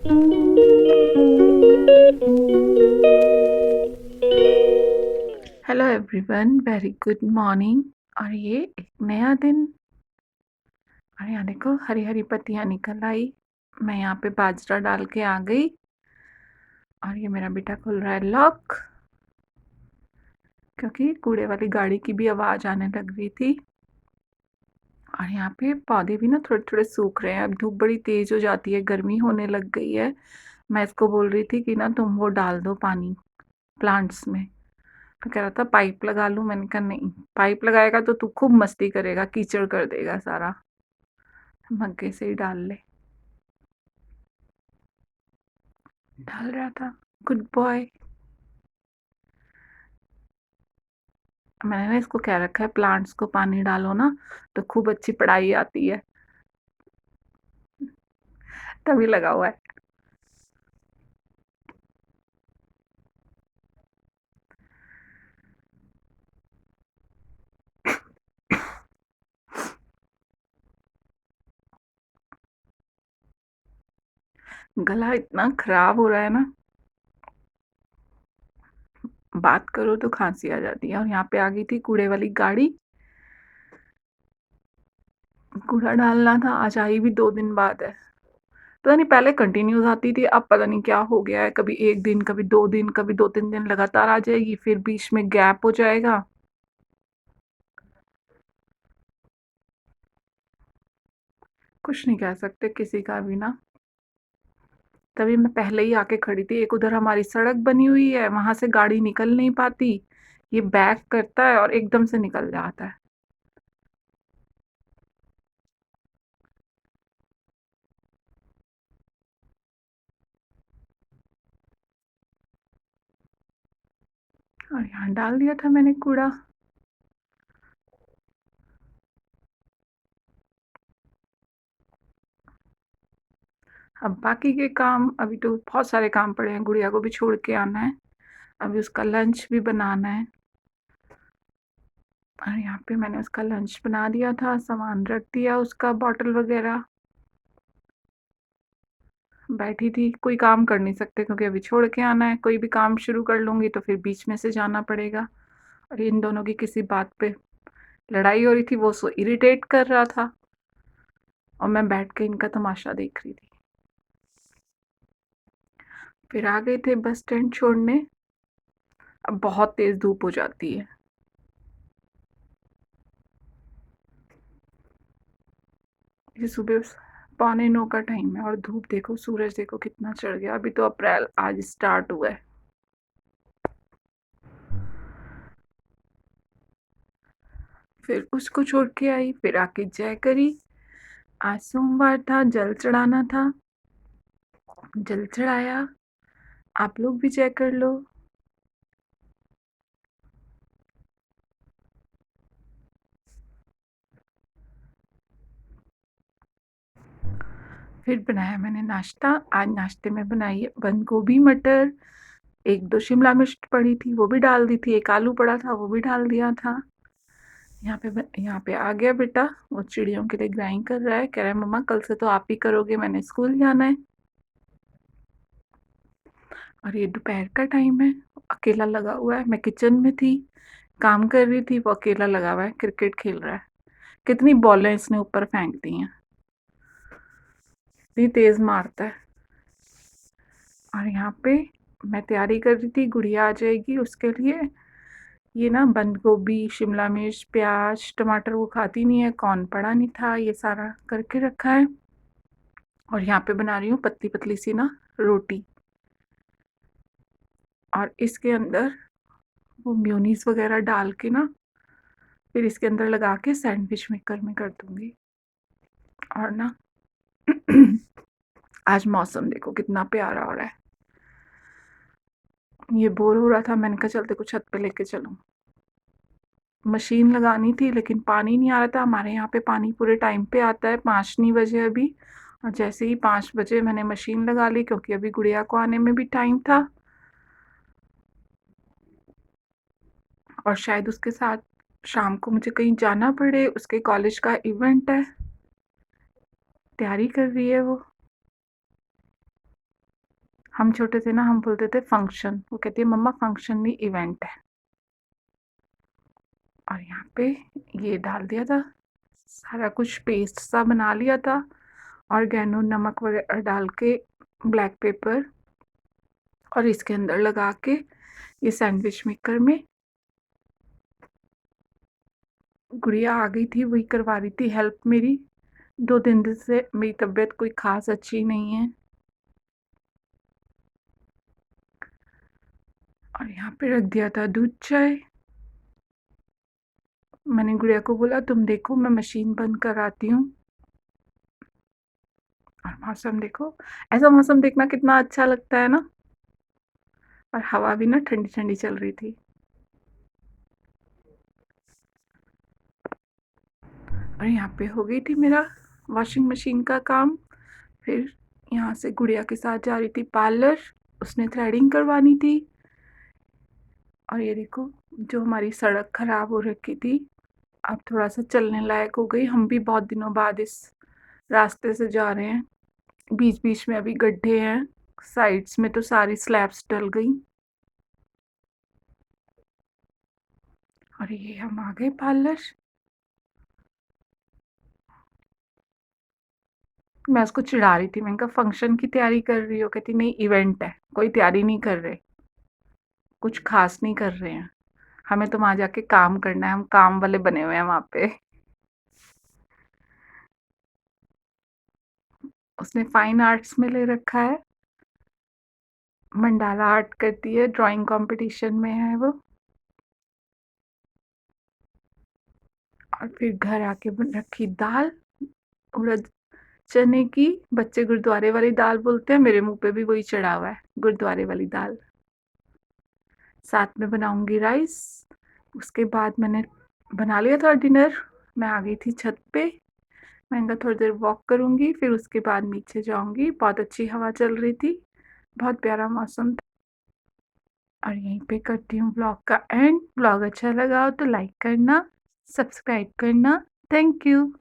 Hello everyone, very good morning. और ये एक नया दिन। और यहाँ देखो हरी हरी पत्तियाँ निकल आई। मैं यहाँ पे बाजरा डाल के आ गई। और ये मेरा बेटा खोल रहा है लॉक, क्योंकि कूड़े वाली गाड़ी की भी आवाज़ आने लग रही थी। और यहाँ पे पौधे भी ना थोड़े थोड़े सूख रहे हैं। अब धूप बड़ी तेज़ हो जाती है, गर्मी होने लग गई है। मैं इसको बोल रही थी कि ना तुम वो डाल दो पानी प्लांट्स में। तो कह रहा था पाइप लगा लूँ। मैंने कहा नहीं, पाइप लगाएगा तो तू खूब मस्ती करेगा, कीचड़ कर देगा सारा। मग्गे से ही डाल ले। डाल रहा था। Good boy. मैंने ना इसको कह रखा है प्लांट्स को पानी डालो ना तो खूब अच्छी पढ़ाई आती है, तभी लगा हुआ है। गला इतना खराब हो रहा है ना, बात करो तो खांसी आ जाती है। और यहाँ पे आ गई थी कूड़े वाली गाड़ी। कूड़ा डालना था, आज आई भी 2 दिन बाद है। पता नहीं, पहले कंटिन्यूस आती थी, अब पता नहीं क्या हो गया है। कभी 1 दिन, कभी 2 दिन, कभी 2-3 दिन लगातार आ जाएगी, फिर बीच में गैप हो जाएगा। कुछ नहीं कह सकते किसी का भी ना। तभी मैं पहले ही आके खड़ी थी। एक उधर हमारी सड़क बनी हुई है, वहां से गाड़ी निकल नहीं पाती। ये बैक करता है और एकदम से निकल जाता है। और यहाँ डाल दिया था मैंने कूड़ा। अब बाकी के काम, अभी तो बहुत सारे काम पड़े हैं। गुड़िया को भी छोड़ के आना है, अभी उसका लंच भी बनाना है। और यहाँ पे मैंने उसका लंच बना दिया था, सामान रख दिया, उसका बॉटल वगैरह। बैठी थी, कोई काम कर नहीं सकते क्योंकि अभी छोड़ के आना है। कोई भी काम शुरू कर लूँगी तो फिर बीच में से जाना पड़ेगा। और इन दोनों की किसी बात पे लड़ाई हो रही थी, वो सो इरिटेट कर रहा था और मैं बैठ के इनका तमाशा देख रही थी। फिर आ गए थे बस स्टैंड छोड़ने। अब बहुत तेज़ धूप हो जाती है। ये सुबह 8:45 का टाइम है और धूप देखो, सूरज देखो कितना चढ़ गया। अभी तो अप्रैल आज स्टार्ट हुआ है। फिर उसको छोड़ के आई, फिर आके जय करी। आज सोमवार था, जल चढ़ाना था, जल चढ़ाया। आप लोग भी जय कर लो। फिर बनाया मैंने नाश्ता। आज नाश्ते में बनाई है बंद गोभी मटर। 1-2 शिमला मिर्च पड़ी थी, वो भी डाल दी थी। एक आलू पड़ा था, वो भी डाल दिया था। यहाँ पे आ गया बेटा, वो चिड़ियों के लिए ग्राइंड कर रहा है। कह रहा है मम्मा कल से तो आप ही करोगे, मैंने स्कूल जाना है। और ये दोपहर का टाइम है, अकेला लगा हुआ है। मैं किचन में थी, काम कर रही थी, वो अकेला लगा हुआ है, क्रिकेट खेल रहा है। कितनी बॉलें इसने ऊपर फेंक दी हैं, इतनी तेज मारता है। और यहाँ पे मैं तैयारी कर रही थी, गुड़िया आ जाएगी उसके लिए। ये ना बंद गोभी, शिमला मिर्च, प्याज, टमाटर वो खाती नहीं है, कौन पड़ा नहीं था, ये सारा करके रखा है। और यहाँ पे बना रही हूँ पतली पतली सी ना रोटी। और इसके अंदर वो म्योनीस वगैरह डाल के ना, फिर इसके अंदर लगा के सैंडविच मेकर में कर दूंगी। और ना आज मौसम देखो कितना प्यारा हो रहा है। ये बोर हो रहा था, मैंने कहा चलते कुछ छत पे लेके चलूं। मशीन लगानी थी लेकिन पानी नहीं आ रहा था। हमारे यहाँ पे पानी पूरे टाइम पे आता है, 5 नहीं बजे अभी। और जैसे ही 5 बजे मैंने मशीन लगा ली, क्योंकि अभी गुड़िया को आने में भी टाइम था और शायद उसके साथ शाम को मुझे कहीं जाना पड़े, उसके कॉलेज का इवेंट है, तैयारी कर रही है वो। हम छोटे थे ना, हम बोलते थे फंक्शन, वो कहती है मम्मा फंक्शन नहीं इवेंट है। और यहाँ पे ये डाल दिया था, सारा कुछ पेस्ट सा बना लिया था, ऑर्गेनो नमक वगैरह डाल के, ब्लैक पेपर, और इसके अंदर लगा के ये सैंडविच मेकर में। गुड़िया आ गई थी, वही करवा रही थी हेल्प मेरी। 2 दिन से मेरी तबीयत कोई खास अच्छी नहीं है। और यहाँ पे रख दिया था दूध चाय। मैंने गुड़िया को बोला तुम देखो मैं मशीन बंद कर आती हूँ। और मौसम देखो, ऐसा मौसम देखना कितना अच्छा लगता है ना। और हवा भी ना ठंडी ठंडी चल रही थी। और यहाँ पे हो गई थी मेरा वॉशिंग मशीन का काम। फिर यहाँ से गुड़िया के साथ जा रही थी पार्लर, उसने थ्रेडिंग करवानी थी। और ये देखो, जो हमारी सड़क खराब हो रखी थी अब थोड़ा सा चलने लायक हो गई। हम भी बहुत दिनों बाद इस रास्ते से जा रहे हैं। बीच बीच में अभी गड्ढे हैं, साइड्स में तो सारी स्लैब्स डल गई। और ये हम आ गए पार्लर। मैं उसको चिढ़ा रही थी, मैंने कहा फंक्शन की तैयारी कर रही हो? कहती नहीं इवेंट है, कोई तैयारी नहीं कर रहे, कुछ खास नहीं कर रहे हैं, हमें तो वहाँ जाके काम करना है, हम काम वाले बने हुए हैं वहाँ पे। उसने फाइन आर्ट्स में ले रखा है, मंडाला आर्ट करती है, ड्राइंग कंपटीशन में है वो। और फिर घर आके बन रखी दाल, उड़द चने की। बच्चे गुरुद्वारे वाली दाल बोलते हैं, मेरे मुंह पे भी वही चढ़ा हुआ है, गुरुद्वारे वाली दाल। साथ में बनाऊंगी राइस। उसके बाद मैंने बना लिया था डिनर। मैं आ गई थी छत पे, मैंने कहा थोड़ी देर वॉक करूंगी, फिर उसके बाद नीचे जाऊंगी। बहुत अच्छी हवा चल रही थी, बहुत प्यारा मौसम था। और यहीं पे करती हूँ ब्लॉग का एंड। ब्लॉग अच्छा लगा हो तो लाइक करना, सब्सक्राइब करना। Thank you.